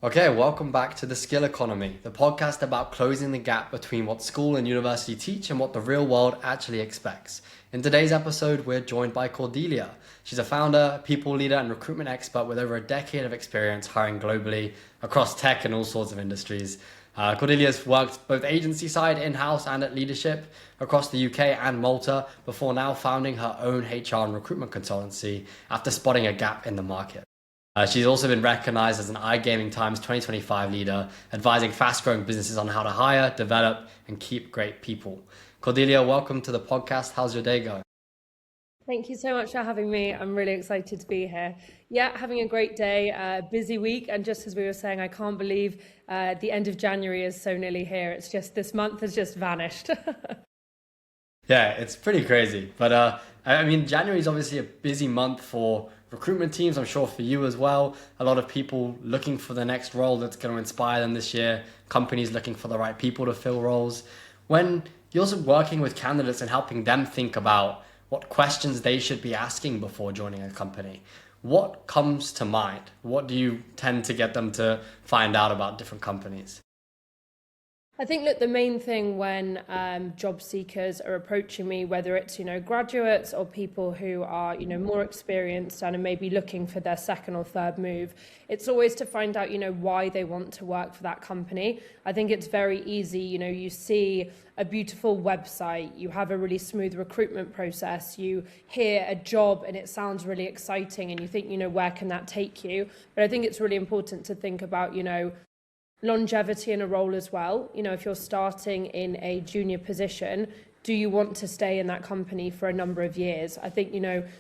Okay, welcome back to The Skill Economy, the podcast about closing the gap between what school and university teach and what the real world actually expects. In today's episode, we're joined by Cordelia. She's a founder, people leader, and recruitment expert with over a decade of experience hiring globally across tech and all sorts of industries. Cordelia's worked both agency side, in-house, and at leadership across the UK and Malta before now founding her own HR and recruitment consultancy after spotting a gap in the market. She's also been recognized as an iGaming Times 2025 leader, advising fast-growing businesses on how to hire, develop, and keep great people. Cordelia, welcome to the podcast. How's your day going? Thank you so much for having me. I'm really excited to be here. Yeah, having a great day, busy week. And just as we were saying, I can't believe the end of January is so nearly here. It's just this month has just vanished. Yeah, it's pretty crazy. But January is obviously a busy month for recruitment teams. I'm sure for you as well. A lot of people looking for the next role that's going to inspire them this year. Companies looking for the right people to fill roles. When you're also working with candidates and helping them think about what questions they should be asking before joining a company, what comes to mind? What do you tend to get them to find out about different companies? I think that the main thing when job seekers are approaching me, whether it's, graduates or people who are, more experienced and are maybe looking for their second or third move, it's always to find out, why they want to work for that company. I think it's very easy, you see a beautiful website, you have a really smooth recruitment process, you hear a job and it sounds really exciting and you think, where can that take you? But I think it's really important to think about, longevity in a role as well. If you're starting in a junior position, do you want to stay in that company for a number of years? I think,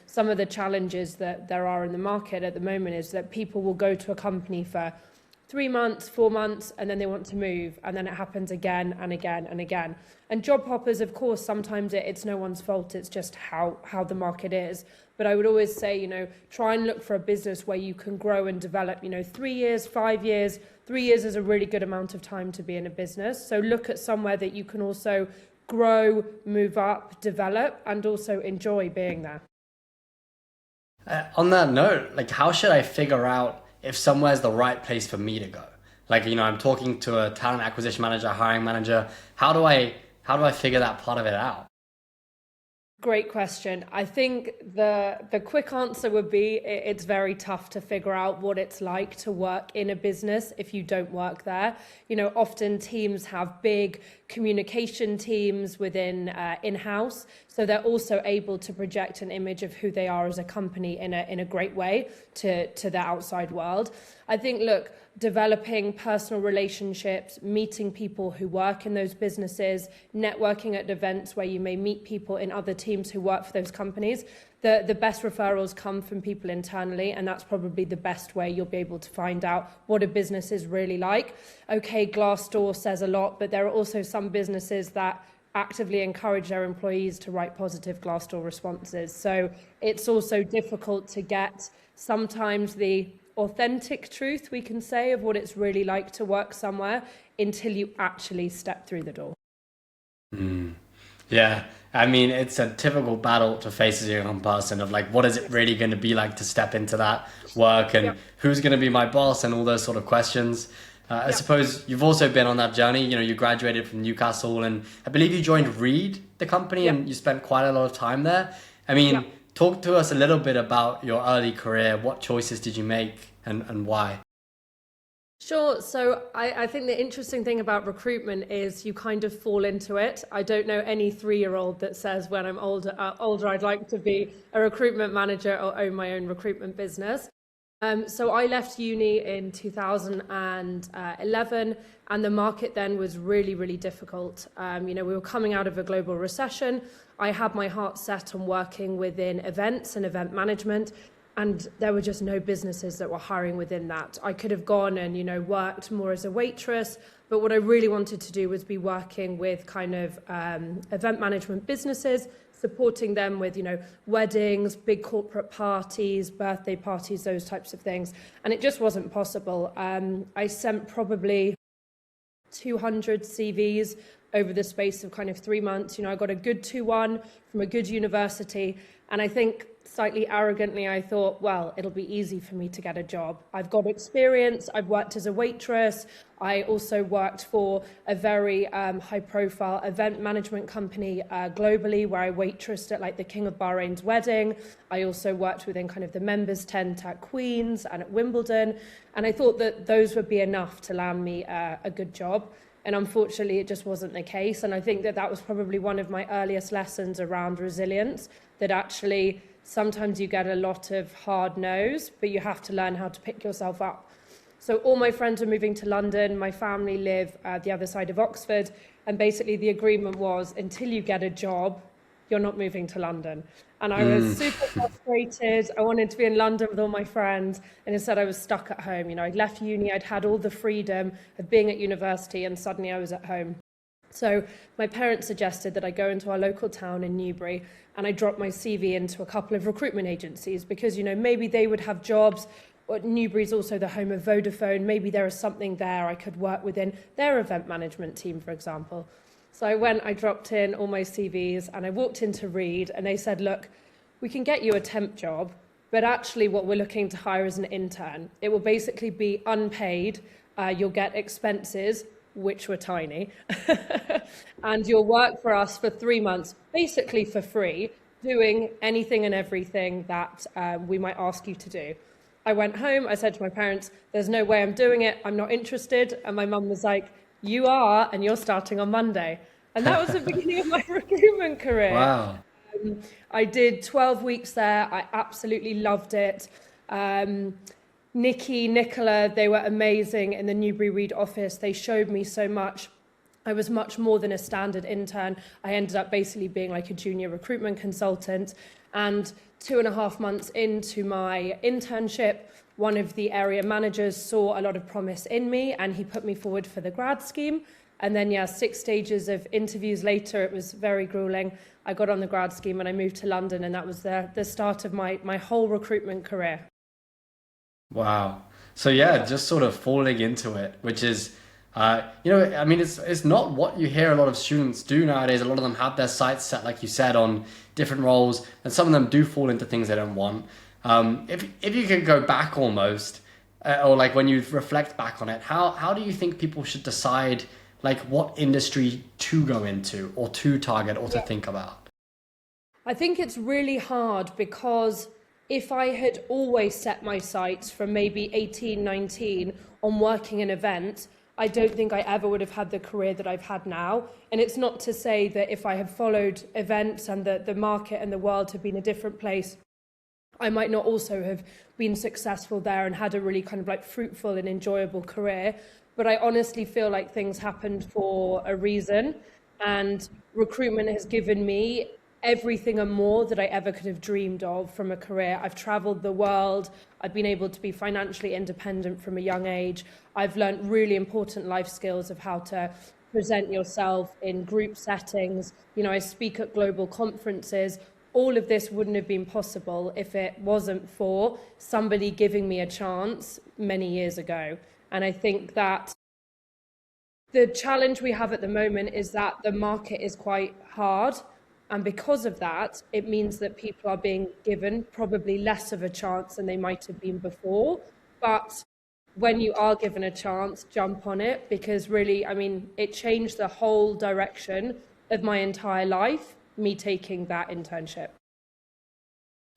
some of the challenges that there are in the market at the moment is that people will go to a company for 3 months, 4 months, and then they want to move. And then it happens again and again and again. And job hoppers, of course, sometimes it's no one's fault. It's just how the market is. But I would always say, try and look for a business where you can grow and develop, 3 years, 5 years. 3 years is a really good amount of time to be in a business. So look at somewhere that you can also grow, move up, develop, and also enjoy being there. On that note, how should I figure out if somewhere's the right place for me to go? I'm talking to a talent acquisition manager, hiring manager. How do I figure that part of it out? Great question. I think the quick answer would be it's very tough to figure out what it's like to work in a business if you don't work there. Often teams have big communication teams within in-house, so they're also able to project an image of who they are as a company in a great way to the outside world. I think, look, developing personal relationships, meeting people who work in those businesses, networking at events where you may meet people in other teams who work for those companies. The best referrals come from people internally, and that's probably the best way you'll be able to find out what a business is really like. Okay, Glassdoor says a lot, but there are also some businesses that actively encourage their employees to write positive Glassdoor responses. So it's also difficult to get sometimes the authentic truth, we can say, of what it's really like to work somewhere until you actually step through the door. Yeah, it's a typical battle to face as a young person of what is it really going to be like to step into that work and who's going to be my boss and all those sort of questions. I suppose you've also been on that journey. You graduated from Newcastle and I believe you joined Reed, the company, and you spent quite a lot of time there. Talk to us a little bit about your early career. What choices did you make and why? Sure. So I think the interesting thing about recruitment is you kind of fall into it. I don't know any 3-year-old that says when I'm older, I'd like to be a recruitment manager or own my own recruitment business. So I left uni in 2011 and the market then was really, really difficult. We were coming out of a global recession. I had my heart set on working within events and event management, and there were just no businesses that were hiring within that. I could have gone and, worked more as a waitress, but what I really wanted to do was be working with kind of event management businesses, supporting them with, weddings, big corporate parties, birthday parties, those types of things. And it just wasn't possible. I sent probably 200 CVs over the space of kind of 3 months. I got a good 2-1 from a good university. And I think slightly arrogantly, I thought, well, it'll be easy for me to get a job. I've got experience. I've worked as a waitress. I also worked for a very high-profile event management company globally, where I waitressed at like the King of Bahrain's wedding. I also worked within kind of the members' tent at Queen's and at Wimbledon. And I thought that those would be enough to land me a good job. And unfortunately, it just wasn't the case. And I think that that was probably one of my earliest lessons around resilience, that actually sometimes you get a lot of hard no's, but you have to learn how to pick yourself up. So all my friends are moving to London. My family live the other side of Oxford. And basically the agreement was, until you get a job, you're not moving to London. And I was super frustrated. I wanted to be in London with all my friends. And instead I was stuck at home. You know, I'd left uni, I'd had all the freedom of being at university, and suddenly I was at home. So my parents suggested that I go into our local town in Newbury and I drop my CV into a couple of recruitment agencies because, you know, maybe they would have jobs. Newbury's also the home of Vodafone. Maybe there is something there I could work within their event management team, for example. So I dropped in all my CVs and I walked in to read, and they said, look, we can get you a temp job, but actually what we're looking to hire is an intern. It will basically be unpaid. You'll get expenses, which were tiny, and you'll work for us for 3 months, basically for free, doing anything and everything that we might ask you to do. I went home, I said to my parents, there's no way I'm doing it, I'm not interested. And my mum was like, you are, and you're starting on Monday. And that was the beginning of my recruitment career. Wow. I did 12 weeks there. I absolutely loved it. Nikki, Nicola, they were amazing in the Newbury Reed office. They showed me so much. I was much more than a standard intern. I ended up basically being like a junior recruitment consultant. And 2.5 months into my internship, one of the area managers saw a lot of promise in me and he put me forward for the grad scheme. And then, 6 stages of interviews later, it was very grueling. I got on the grad scheme and I moved to London, and that was the start of my whole recruitment career. Wow. So yeah, just sort of falling into it, which is, it's not what you hear a lot of students do nowadays. A lot of them have their sights set, like you said, on different roles, and some of them do fall into things they don't want. If you could go back almost, or like when you reflect back on it, how do you think people should decide like what industry to go into or to target or to think about? I think it's really hard because if I had always set my sights from maybe 18, 19 on working in events, I don't think I ever would have had the career that I've had now. And it's not to say that if I had followed events and the market and the world had been a different place, I might not also have been successful there and had a really kind of like fruitful and enjoyable career. But I honestly feel like things happened for a reason, and recruitment has given me everything and more that I ever could have dreamed of from a career. I've traveled the world. I've been able to be financially independent from a young age. I've learned really important life skills of how to present yourself in group settings. You know, I speak at global conferences. All of this wouldn't have been possible if it wasn't for somebody giving me a chance many years ago. And I think that the challenge we have at the moment is that the market is quite hard. And because of that, it means that people are being given probably less of a chance than they might have been before. But when you are given a chance, jump on it, because really, I mean, it changed the whole direction of my entire life, me taking that internship.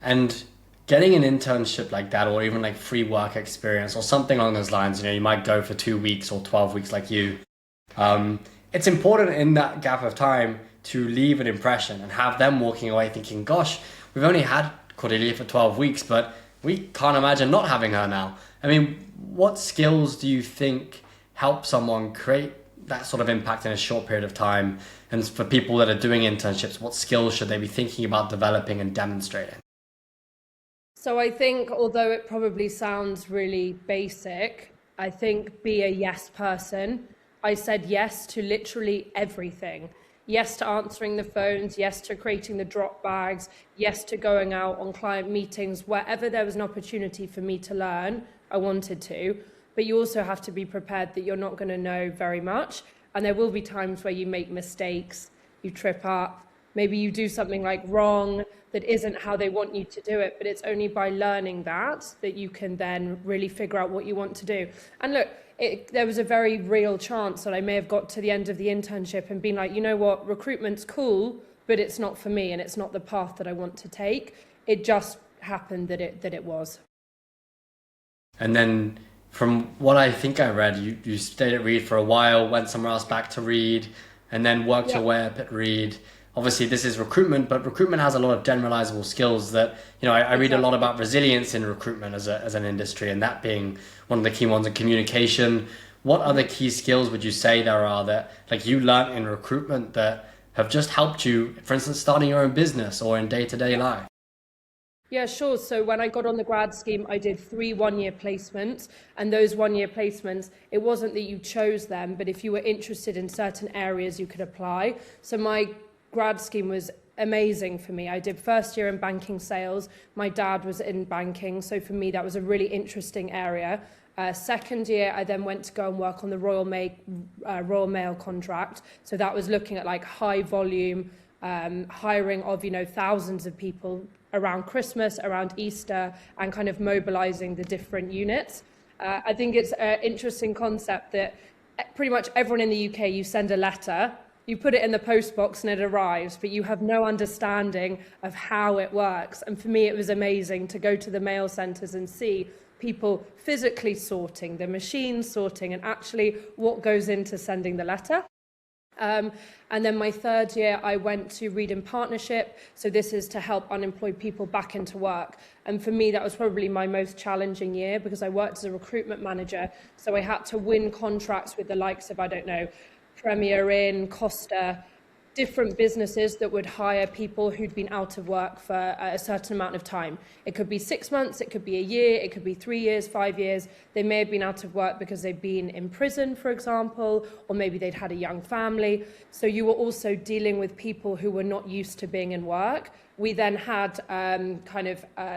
And getting an internship like that, or even like free work experience or something along those lines, you know, you might go for 2 weeks or 12 weeks like you. It's important in that gap of time to leave an impression and have them walking away thinking, gosh, we've only had Cordelia for 12 weeks, but we can't imagine not having her now. I mean, what skills do you think help someone create that sort of impact in a short period of time? And for people that are doing internships, what skills should they be thinking about developing and demonstrating? So I think, although it probably sounds really basic, I think be a yes person. I said yes to literally everything. Yes to answering the phones, yes to creating the drop bags, yes to going out on client meetings. Wherever there was an opportunity for me to learn, I wanted to. But you also have to be prepared that you're not going to know very much. And there will be times where you make mistakes, you trip up, maybe you do something like wrong, that isn't how they want you to do it. But it's only by learning that you can then really figure out what you want to do. And look, there was a very real chance that I may have got to the end of the internship and been like, you know what, recruitment's cool, but it's not for me and it's not the path that I want to take. It just happened that it was. And then from what I think I read, you stayed at Reed for a while, went somewhere else back to Reed, and then worked your way up at Reed. Obviously, this is recruitment, but recruitment has a lot of generalizable skills that, I read a lot about resilience in recruitment as an industry, and that being one of the key ones in communication. What other key skills would you say there are that you learned in recruitment that have just helped you, for instance, starting your own business or in day-to-day life? Yeah, sure. So when I got on the grad scheme, I did 3 one-year placements, and those one-year placements, it wasn't that you chose them, but if you were interested in certain areas, you could apply. So my grad scheme was amazing for me. I did first year in banking sales. My dad was in banking, so for me that was a really interesting area. Second year, I then went to go and work on the Royal Mail contract. So that was looking at high volume hiring of thousands of people around Christmas, around Easter, and kind of mobilizing the different units. I think it's an interesting concept that pretty much everyone in the UK, you send a letter, you put it in the post box and it arrives, but you have no understanding of how it works. And for me, it was amazing to go to the mail centres and see people physically sorting, the machines sorting, and actually what goes into sending the letter. And then my third year, I went to Reed in Partnership. So this is to help unemployed people back into work. And for me, that was probably my most challenging year because I worked as a recruitment manager. So I had to win contracts with the likes of, Premier Inn, Costa, different businesses that would hire people who'd been out of work for a certain amount of time. It could be 6 months, it could be a year, it could be 3 years, 5 years. They may have been out of work because they've been in prison, for example, or maybe they'd had a young family. So you were also dealing with people who were not used to being in work. We then had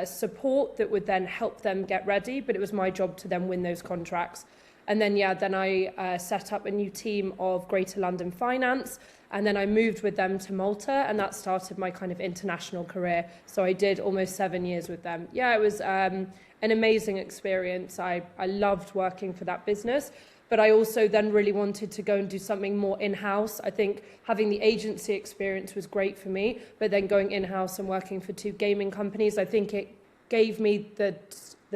support that would then help them get ready, but it was my job to then win those contracts. And then, I set up a new team of Greater London Finance, and then I moved with them to Malta, and that started my kind of international career. So I did almost 7 years with them. Yeah, it was an amazing experience. I loved working for that business, but I also then really wanted to go and do something more in-house. I think having the agency experience was great for me, but then going in-house and working for 2 gaming companies, I think it gave me the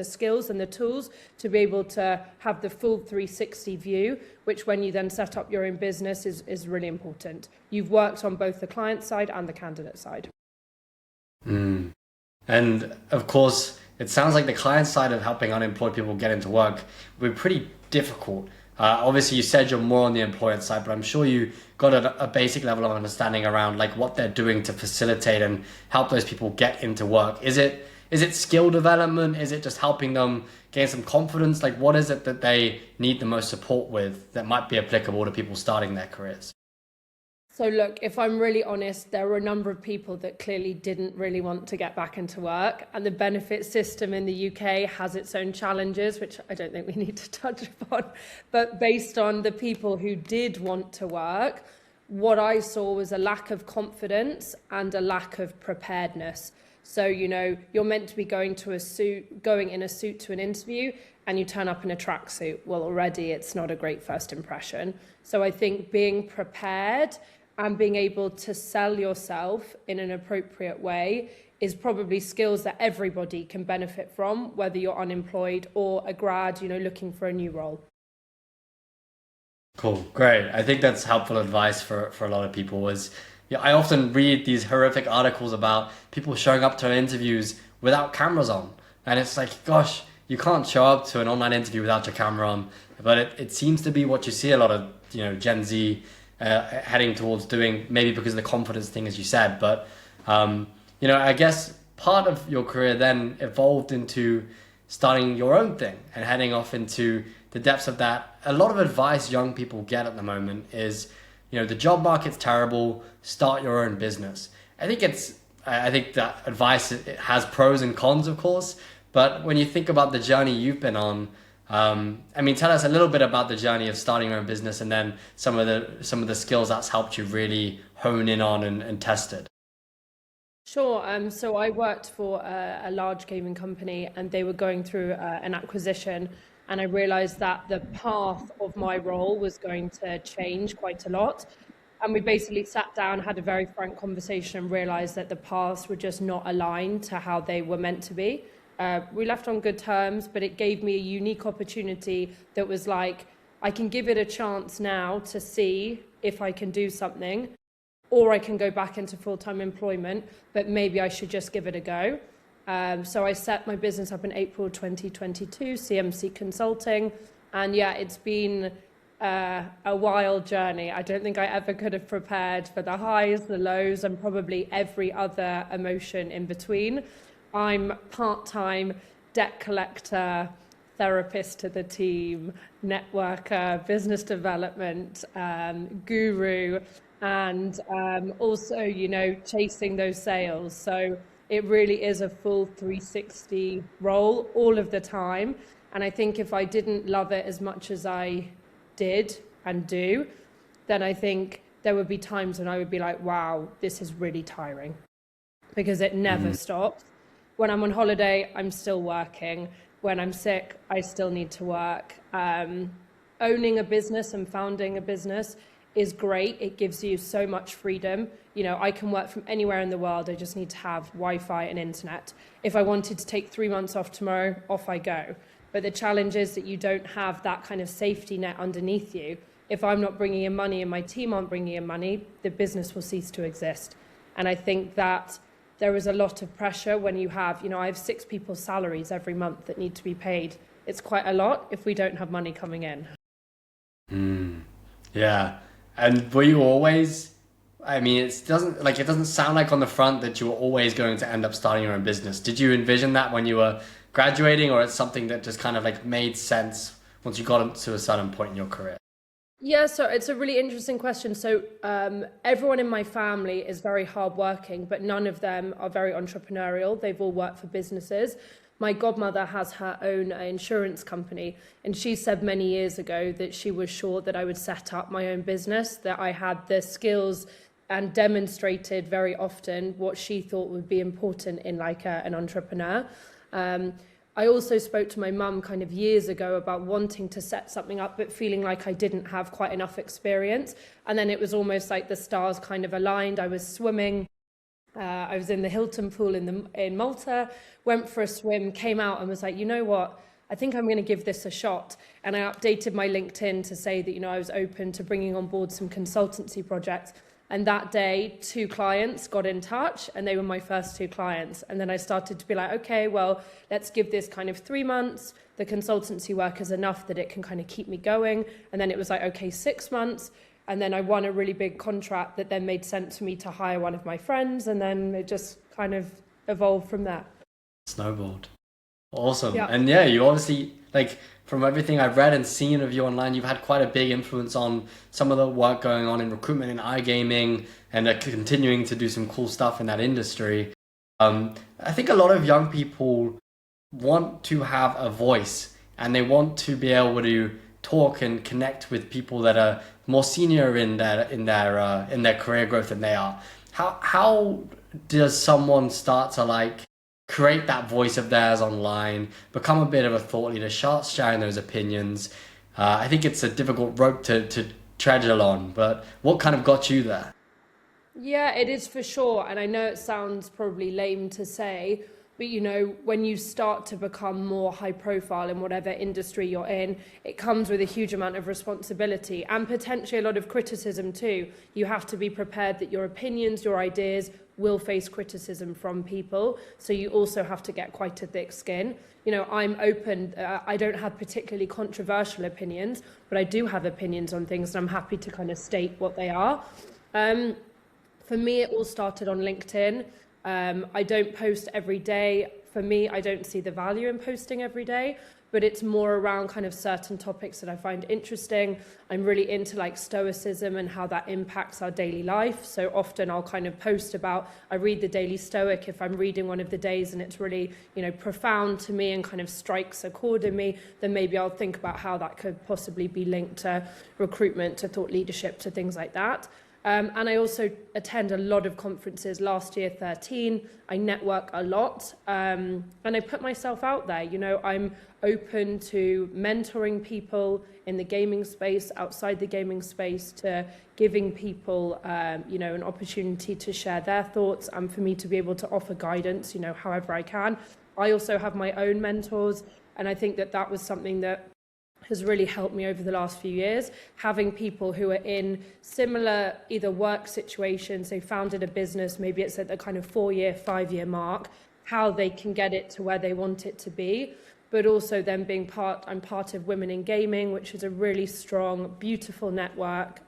skills and the tools to be able to have the full 360 view, which when you then set up your own business is really important. You've worked on both the client side and the candidate side. And of course, it sounds like the client side of helping unemployed people get into work would be pretty difficult. Obviously, you said you're more on the employer side, but I'm sure you got a basic level of understanding around what they're doing to facilitate and help those people get into work. Is it skill development? Is it just helping them gain some confidence? What is it that they need the most support with that might be applicable to people starting their careers? So look, if I'm really honest, there were a number of people that clearly didn't really want to get back into work. And the benefit system in the UK has its own challenges, which I don't think we need to touch upon. But based on the people who did want to work, what I saw was a lack of confidence and a lack of preparedness. So, you're meant to be going in a suit to an interview and you turn up in a tracksuit. Well, already it's not a great first impression. So I think being prepared and being able to sell yourself in an appropriate way is probably skills that everybody can benefit from, whether you're unemployed or a grad, looking for a new role. Cool, great. I think that's helpful advice for a lot of people. I often read these horrific articles about people showing up to interviews without cameras on. And it's gosh, you can't show up to an online interview without your camera on. But it seems to be what you see a lot of, Gen Z heading towards doing, maybe because of the confidence thing, as you said. But, I guess part of your career then evolved into starting your own thing and heading off into the depths of that. A lot of advice young people get at the moment is, the job market's terrible, start your own business. I think that advice, it has pros and cons, of course, but when you think about the journey you've been on, tell us a little bit about the journey of starting your own business and then some of the skills that's helped you really hone in on and test it. Sure. So I worked for a large gaming company and they were going through an acquisition. And I realized that the path of my role was going to change quite a lot. And we basically sat down, had a very frank conversation, and realized that the paths were just not aligned to how they were meant to be. We left on good terms, but it gave me a unique opportunity that was like, I can give it a chance now to see if I can do something, or I can go back into full-time employment, but maybe I should just give it a go. So I set my business up in April 2022, CMC Consulting. And yeah, it's been a wild journey. I don't think I ever could have prepared for the highs, the lows, and probably every other emotion in between. I'm part-time debt collector, therapist to the team, networker, business development, guru, and also, chasing those sales. So it really is a full 360 role all of the time. And I think if I didn't love it as much as I did and do, then I think there would be times when I would be like, wow, this is really tiring, because it never stops. When I'm on holiday, I'm still working. When I'm sick, I still need to work. Owning a business and founding a business is great. It gives you so much freedom. I can work from anywhere in the world. I just need to have Wi-Fi and internet. If I wanted to take 3 months off tomorrow, off I go. But the challenge is that you don't have that kind of safety net underneath you. If I'm not bringing in money and my team aren't bringing in money, the business will cease to exist. And I think that there is a lot of pressure when you have, I have 6 people's salaries every month that need to be paid. It's quite a lot if we don't have money coming in. Yeah. And were you always, it doesn't sound like on the front that you were always going to end up starting your own business. Did you envision that when you were graduating, or it's something that just kind of like made sense once you got to a certain point in your career? Yeah, so it's a really interesting question. So everyone in my family is very hardworking, but none of them are very entrepreneurial. They've all worked for businesses. My godmother has her own insurance company, and she said many years ago that she was sure that I would set up my own business, that I had the skills and demonstrated very often what she thought would be important in an entrepreneur. I also spoke to my mum kind of years ago about wanting to set something up, but feeling like I didn't have quite enough experience. And then it was almost like the stars kind of aligned. I was swimming. I was in the Hilton pool in Malta, went for a swim, came out and was like, you know what? I think I'm going to give this a shot. And I updated my LinkedIn to say that, I was open to bringing on board some consultancy projects. And that day, 2 clients got in touch, and they were my first 2 clients. And then I started to be like, okay, well, let's give this kind of 3 months. The consultancy work is enough that it can kind of keep me going. And then it was like, okay, 6 months. And then I won a really big contract that then made sense for me to hire one of my friends. And then it just kind of evolved from there. Snowballed. Awesome. Yeah. And yeah, you obviously, from everything I've read and seen of you online, you've had quite a big influence on some of the work going on in recruitment and iGaming, and are continuing to do some cool stuff in that industry. I think a lot of young people want to have a voice, and they want to be able to talk and connect with people that are more senior in their career growth than they are. How does someone start to create that voice of theirs online, become a bit of a thought leader, start sharing those opinions? I think it's a difficult rope to tread on, but what kind of got you there? Yeah, it is for sure. And I know it sounds probably lame to say, but when you start to become more high profile in whatever industry you're in, it comes with a huge amount of responsibility and potentially a lot of criticism too. You have to be prepared that your opinions, your ideas will face criticism from people. So you also have to get quite a thick skin. I'm open. I don't have particularly controversial opinions, but I do have opinions on things, and I'm happy to kind of state what they are. For me, it all started on LinkedIn. I don't post every day. For me, I don't see the value in posting every day, but it's more around kind of certain topics that I find interesting. I'm really into Stoicism and how that impacts our daily life. So often I'll kind of post about, I read the Daily Stoic if I'm reading one of the days and it's really, profound to me and kind of strikes a chord in me, then maybe I'll think about how that could possibly be linked to recruitment, to thought leadership, to things like that. And I also attend a lot of conferences. Last year, 13. I network a lot, and I put myself out there. You know, I'm open to mentoring people in the gaming space, outside the gaming space, to giving people, you know, an opportunity to share their thoughts and for me to be able to offer guidance, you know, however I can. I also have my own mentors, and I think that that was something that has really helped me over the last few years, having people who are in similar either work situations, they founded a business, maybe it's at the kind of 4-year, 5-year mark, how they can get it to where they want it to be, but also then being I'm part of Women in Gaming, which is a really strong, beautiful network.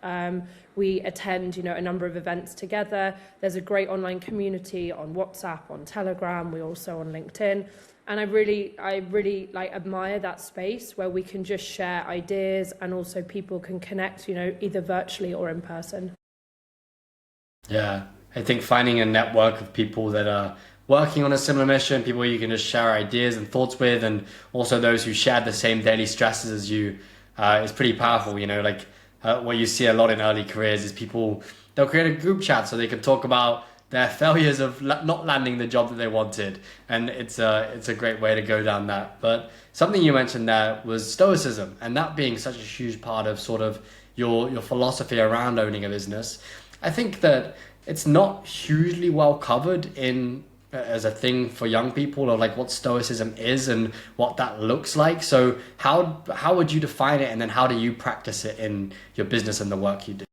We attend, you know, a number of events together. There's a great online community on WhatsApp, on Telegram, we're also on LinkedIn. And I really like admire that space where we can just share ideas and also people can connect, you know, either virtually or in person. Yeah, I think finding a network of people that are working on a similar mission, people you can just share ideas and thoughts with, and also those who share the same daily stresses as you, is pretty powerful. You know, like what you see a lot in early careers is people, they'll create a group chat so they can talk about their failures of not landing the job that they wanted, and it's a great way to go down that. But something you mentioned there was Stoicism, and that being such a huge part of sort of your philosophy around owning a business. I think that it's not hugely well covered in as a thing for young people, or like what Stoicism is and what that looks like. So how would you define it, and then how do you practice it in your business and the work you do?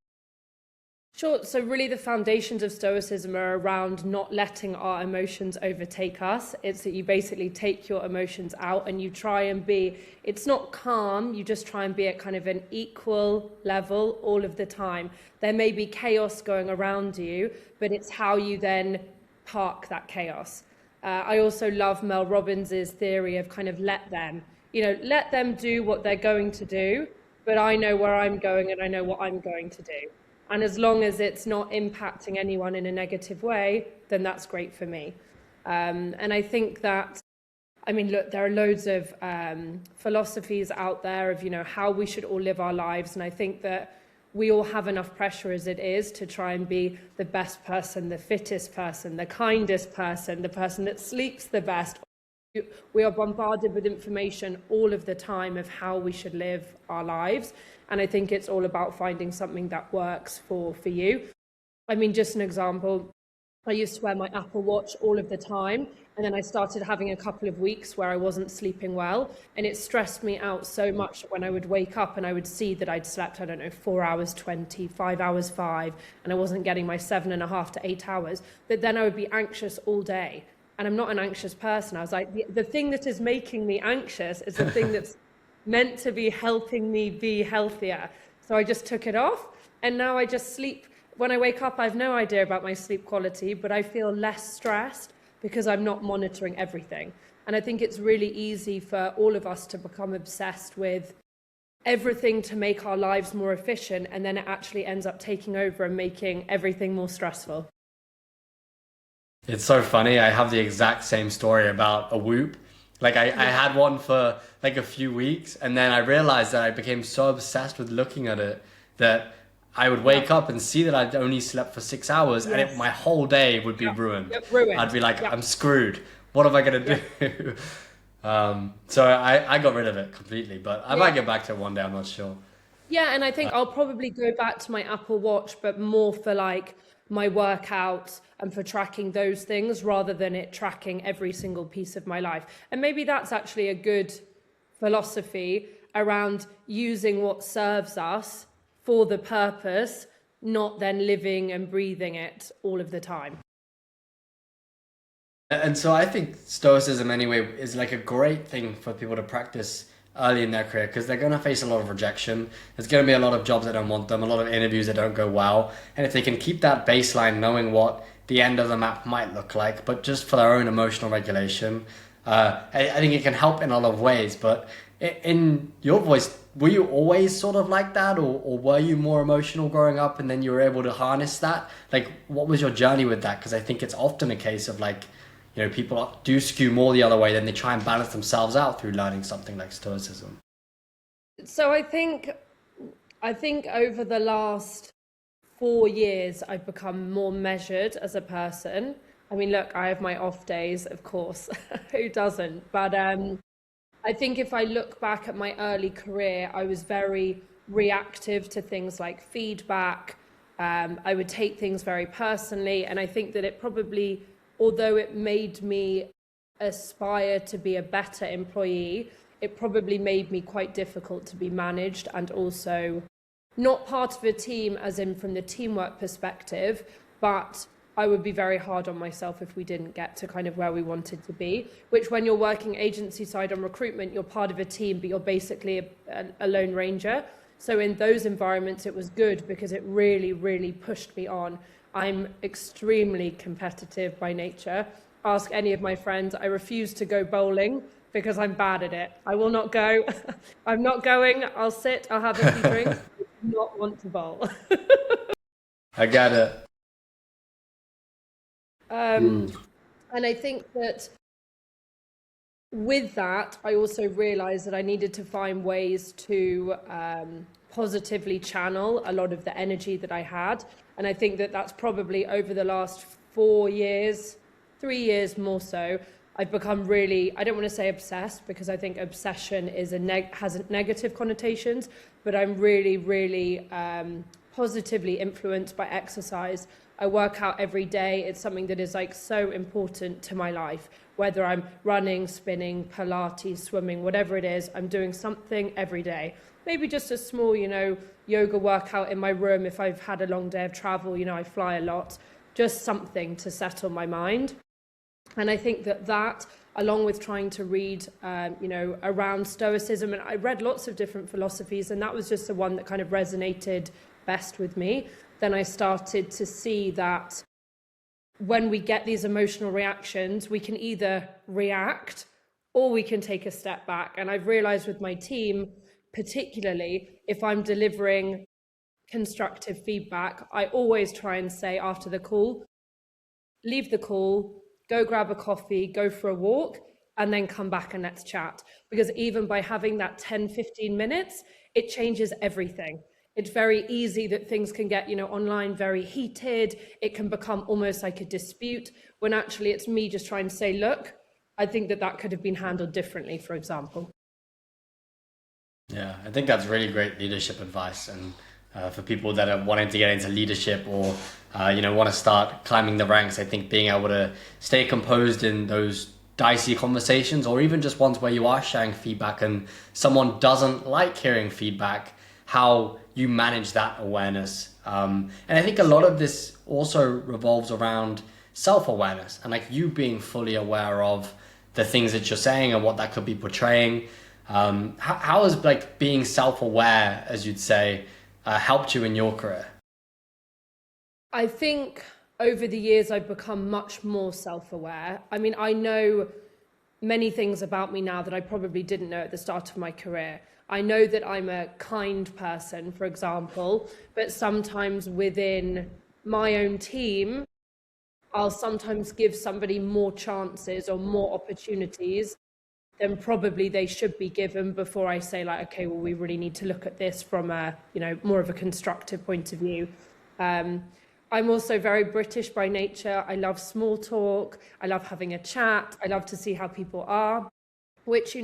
Sure. So really the foundations of Stoicism are around not letting our emotions overtake us. It's that you basically take your emotions out and you try and be, it's not calm, you just try and be at kind of an equal level all of the time. There may be chaos going around you, but it's how you then park that chaos. I also love Mel Robbins's theory of kind of let them do what they're going to do, but I know where I'm going and I know what I'm going to do. And as long as it's not impacting anyone in a negative way, then that's great for me. And I think that, I mean, look, there are loads of philosophies out there of, you know, how we should all live our lives. And I think that we all have enough pressure as it is to try and be the best person, the fittest person, the kindest person, the person that sleeps the best. We are bombarded with information all of the time of how we should live our lives. And I think it's all about finding something that works for you. I mean, just an example, I used to wear my Apple Watch all of the time. And then I started having a couple of weeks where I wasn't sleeping well. And it stressed me out so much when I would wake up and I would see that I'd slept, 4 hours 20, 5 hours 5, and I wasn't getting my 7.5 to 8 hours. But then I would be anxious all day. And I'm not an anxious person. I was like, the thing that is making me anxious is the thing that's meant to be helping me be healthier. So I just took it off, and now I just sleep. When I wake up, I have no idea about my sleep quality, but I feel less stressed because I'm not monitoring everything. And I think it's really easy for all of us to become obsessed with everything to make our lives more efficient, and then it actually ends up taking over and making everything more stressful. It's so funny. I have the exact same story about a Whoop. Like I had one for like a few weeks, and then I realized that I became so obsessed with looking at it that I would wake up and see that I'd only slept for 6 hours, and my whole day would be ruined. Ruined. I'd be like, I'm screwed. What am I going to do? So I got rid of it completely, but I might get back to it one day. I'm not sure. Yeah, and I think I'll probably go back to my Apple Watch, but more for like my workouts and for tracking those things rather than it tracking every single piece of my life. And maybe that's actually a good philosophy around using what serves us for the purpose, not then living and breathing it all of the time. And so I think Stoicism anyway is like a great thing for people to practice early in their career, because they're going to face a lot of rejection. There's going to be a lot of jobs that don't want them, a lot of interviews that don't go well. And if they can keep that baseline, knowing what the end of the map might look like, but just for their own emotional regulation, I think it can help in a lot of ways. But in your voice, were you always sort of like that, or were you more emotional growing up and then you were able to harness that? Like, what was your journey with that? Because I think it's often a case of like, you know, people do skew more the other way, then they try and balance themselves out through learning something like Stoicism. So I think over the last 4 years, I've become more measured as a person. I mean, look, I have my off days, of course. Who doesn't? But I think if I look back at my early career, I was very reactive to things like feedback. I would take things very personally. And I think that it probably, although it made me aspire to be a better employee, it probably made me quite difficult to be managed and also not part of a team as in from the teamwork perspective, but I would be very hard on myself if we didn't get to kind of where we wanted to be, which when you're working agency side on recruitment, you're part of a team, but you're basically a lone ranger. So in those environments, it was good because it really, really pushed me on. I'm extremely competitive by nature. Ask any of my friends. I refuse to go bowling because I'm bad at it. I will not go. I'm not going. I'll sit. I'll have a few drinks. I do not want to bowl. I get it. And I think that with that, I also realized that I needed to find ways to positively channel a lot of the energy that I had. And I think that that's probably over the last 4 years, 3 years more so, I've become really, I don't want to say obsessed because I think obsession is has negative connotations, but I'm really, really positively influenced by exercise. I work out every day. It's something that is like so important to my life, whether I'm running, spinning, Pilates, swimming, whatever it is, I'm doing something every day. Maybe just a small, yoga workout in my room. If I've had a long day of travel, I fly a lot, just something to settle my mind. And I think that along with trying to read, around Stoicism, and I read lots of different philosophies, and that was just the one that kind of resonated best with me. Then I started to see that when we get these emotional reactions, we can either react or we can take a step back. And I've realized with my team, particularly if I'm delivering constructive feedback, I always try and say after the call, leave the call, go grab a coffee, go for a walk, and then come back and let's chat. Because even by having that 10, 15 minutes, it changes everything. It's very easy that things can get, online very heated. It can become almost like a dispute when actually it's me just trying to say, look, I think that could have been handled differently, for example. Yeah, I think that's really great leadership advice. And for people that are wanting to get into leadership or, want to start climbing the ranks, I think being able to stay composed in those dicey conversations, or even just ones where you are sharing feedback and someone doesn't like hearing feedback, how you manage that awareness. And I think a lot of this also revolves around self-awareness and like you being fully aware of the things that you're saying and what that could be portraying. How has like being self-aware, as you'd say, helped you in your career? I think over the years, I've become much more self-aware. I mean, I know many things about me now that I probably didn't know at the start of my career. I know that I'm a kind person, for example, but sometimes within my own team, I'll sometimes give somebody more chances or more opportunities than probably they should be given before I say like, okay, well, we really need to look at this from a, more of a constructive point of view. I'm also very British by nature. I love small talk. I love having a chat. I love to see how people are, which,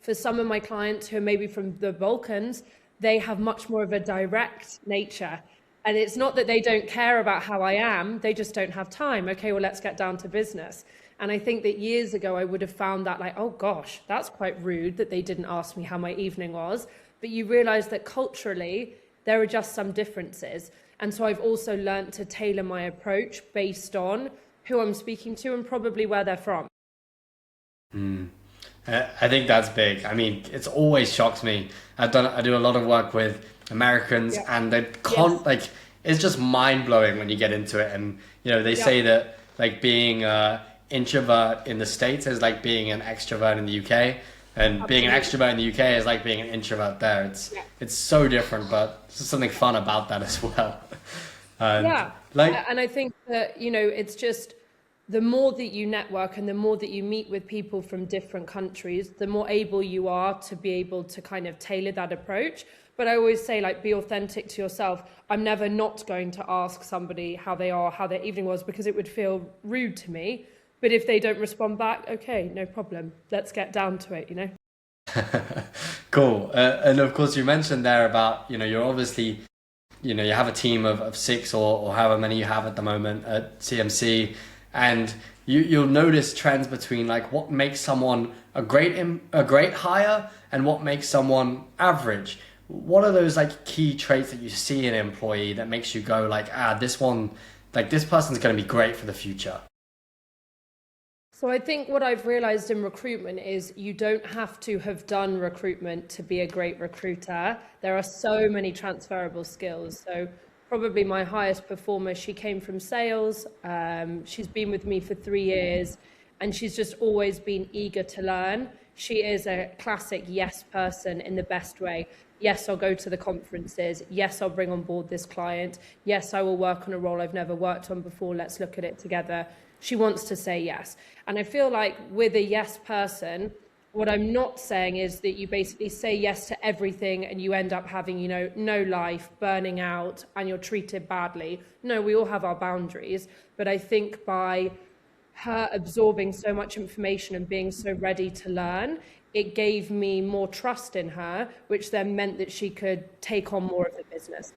for some of my clients who are maybe from the Balkans, they have much more of a direct nature. And it's not that they don't care about how I am, they just don't have time. Okay, well, let's get down to business. And I think that years ago, I would have found that like, oh gosh, that's quite rude that they didn't ask me how my evening was. But you realize that culturally, there are just some differences. And so I've also learned to tailor my approach based on who I'm speaking to and probably where they're from. I think that's big. I mean, it's always shocks me. I do a lot of work with Americans, and they can't like. It's just mind blowing when you get into it, and they say that like being an introvert in the States is like being an extrovert in the UK, and being an extrovert in the UK is like being an introvert there. It's so different, but there's something fun about that as well. And and I think that it's just the more that you network and the more that you meet with people from different countries, the more able you are to be able to kind of tailor that approach. But I always say, like, be authentic to yourself. I'm never not going to ask somebody how they are, how their evening was, because it would feel rude to me. But if they don't respond back, okay, no problem. Let's get down to it, you know? Cool. And of course, you mentioned there about, you're obviously, you have a team of six or however many you have at the moment at CMC, and you'll notice trends between like what makes someone a great hire and what makes someone average. What are those like key traits that you see in an employee that makes you go like, this person's going to be great for the future? So I think what I've realized in recruitment is you don't have to have done recruitment to be a great recruiter. There are so many transferable skills. So probably my highest performer, she came from sales. She's been with me for 3 years and she's just always been eager to learn. She is a classic yes person in the best way. Yes, I'll go to the conferences. Yes, I'll bring on board this client. Yes, I will work on a role I've never worked on before. Let's look at it together. She wants to say yes. And I feel like with a yes person, what I'm not saying is that you basically say yes to everything and you end up having, no life, burning out, and you're treated badly. No, we all have our boundaries. But I think by her absorbing so much information and being so ready to learn, it gave me more trust in her, which then meant that she could take on more of the business.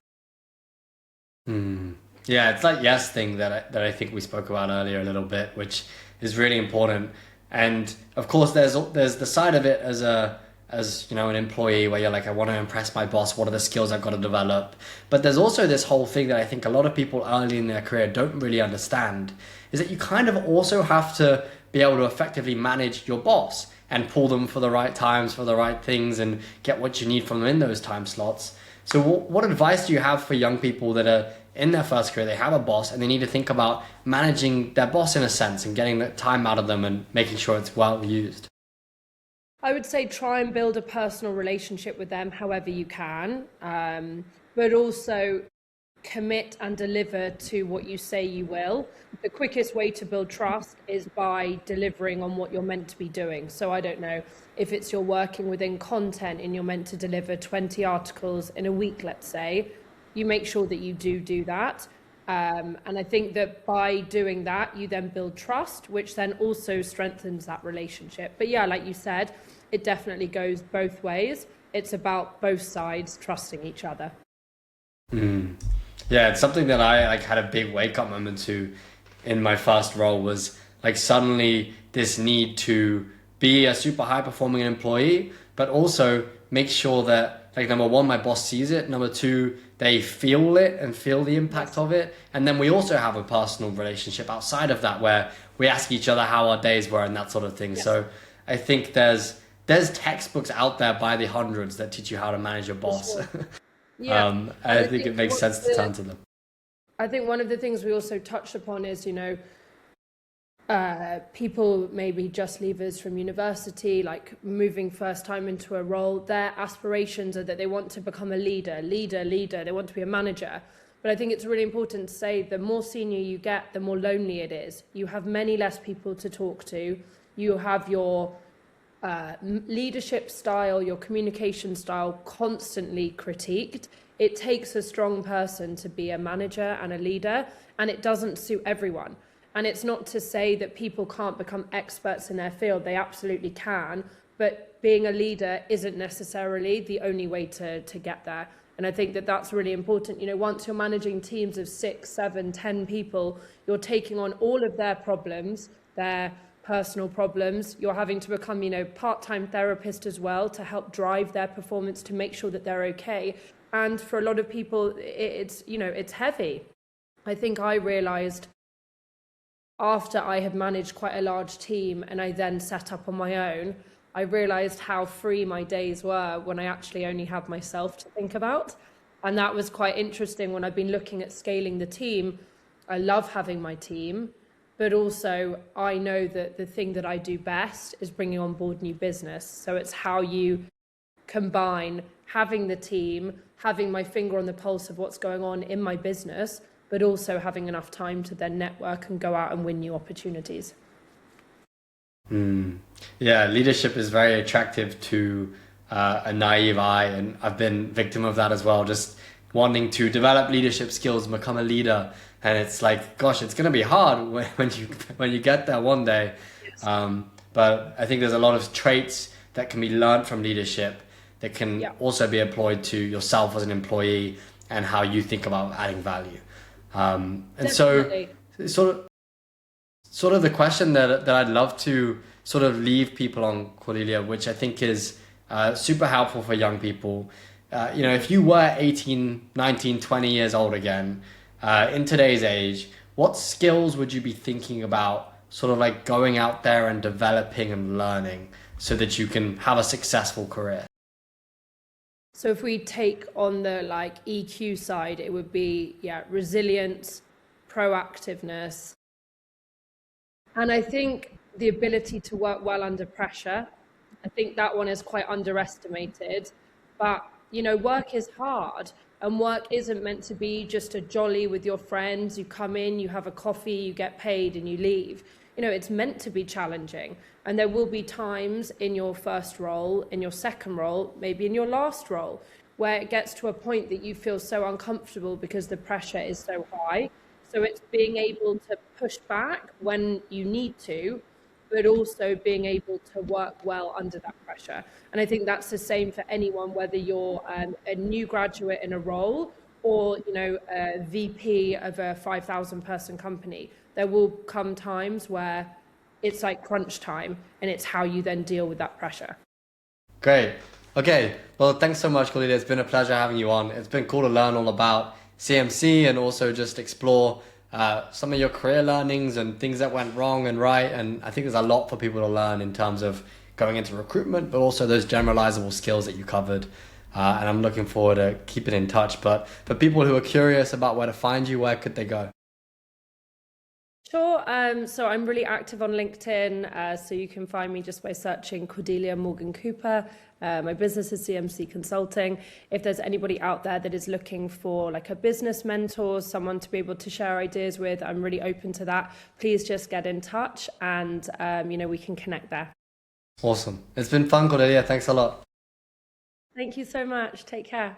Yeah, it's that yes thing that I think we spoke about earlier a little bit, which is really important. And of course, there's the side of it as an employee where you're like, I want to impress my boss. What are the skills I've got to develop? But there's also this whole thing that I think a lot of people early in their career don't really understand, is that you kind of also have to be able to effectively manage your boss and pull them for the right times, for the right things, and get what you need from them in those time slots. So what advice do you have for young people that are in their first career, they have a boss and they need to think about managing their boss in a sense and getting the time out of them and making sure it's well used? I would say try and build a personal relationship with them however you can, but also commit and deliver to what you say you will. The quickest way to build trust is by delivering on what you're meant to be doing. So I don't know, if it's you're working within content and you're meant to deliver 20 articles in a week, let's say, you make sure that you do that. And I think that by doing that, you then build trust, which then also strengthens that relationship. But yeah, like you said, it definitely goes both ways. It's about both sides trusting each other. Yeah, it's something that I had a big wake up moment to in my first role, was like suddenly this need to be a super high performing employee, but also make sure that, like, number one, my boss sees it. Number two, they feel it and feel the impact of it. And then we also have a personal relationship outside of that where we ask each other how our days were and that sort of thing. Yes. So I think there's textbooks out there by the hundreds that teach you how to manage your boss. Sure. Yeah. I think it makes sense to turn to them. I think one of the things we also touched upon is, people maybe just leavers from university, like moving first time into a role, their aspirations are that they want to become a leader, they want to be a manager. But I think it's really important to say the more senior you get, the more lonely it is. You have many less people to talk to. You have your leadership style, your communication style constantly critiqued. It takes a strong person to be a manager and a leader, and it doesn't suit everyone. And it's not to say that people can't become experts in their field. They absolutely can. But being a leader isn't necessarily the only way to get there. And I think that that's really important. Once you're managing teams of 6, 7, 10 people, you're taking on all of their problems, their personal problems. You're having to become, part-time therapist as well to help drive their performance, to make sure that they're okay. And for a lot of people, it's heavy. I think I realized after I had managed quite a large team and I then set up on my own, I realized how free my days were when I actually only had myself to think about. And that was quite interesting when I've been looking at scaling the team. I love having my team, but also I know that the thing that I do best is bringing on board new business. So it's how you combine having the team, having my finger on the pulse of what's going on in my business, but also having enough time to then network and go out and win new opportunities. Yeah, leadership is very attractive to a naive eye, and I've been victim of that as well. Just wanting to develop leadership skills, become a leader, and it's like, gosh, it's going to be hard when you get there one day. Yes. But I think there's a lot of traits that can be learned from leadership that can Yeah. also be employed to yourself as an employee and how you think about adding value. And Definitely. so sort of the question that I'd love to sort of leave people on, Cordelia, which I think is super helpful for young people. If you were 18, 19, 20 years old again, in today's age, what skills would you be thinking about sort of like going out there and developing and learning so that you can have a successful career? So if we take on the like EQ side, it would be, resilience, proactiveness. And I think the ability to work well under pressure, I think that one is quite underestimated. But, work is hard, and work isn't meant to be just a jolly with your friends. You come in, you have a coffee, you get paid, and you leave. It's meant to be challenging. And there will be times in your first role, in your second role, maybe in your last role, where it gets to a point that you feel so uncomfortable because the pressure is so high. So it's being able to push back when you need to, but also being able to work well under that pressure. And I think that's the same for anyone, whether you're a new graduate in a role or, a VP of a 5,000 person company. There will come times where it's like crunch time, and it's how you then deal with that pressure. Great. Okay. Well, thanks so much, Cordelia. It's been a pleasure having you on. It's been cool to learn all about CMC and also just explore some of your career learnings and things that went wrong and right. And I think there's a lot for people to learn in terms of going into recruitment, but also those generalizable skills that you covered. And I'm looking forward to keeping in touch. But for people who are curious about where to find you, where could they go? Sure. So I'm really active on LinkedIn. So you can find me just by searching Cordelia Morgan Cooper. My business is CMC Consulting. If there's anybody out there that is looking for like a business mentor, someone to be able to share ideas with, I'm really open to that. Please just get in touch, and we can connect there. Awesome. It's been fun, Cordelia. Thanks a lot. Thank you so much. Take care.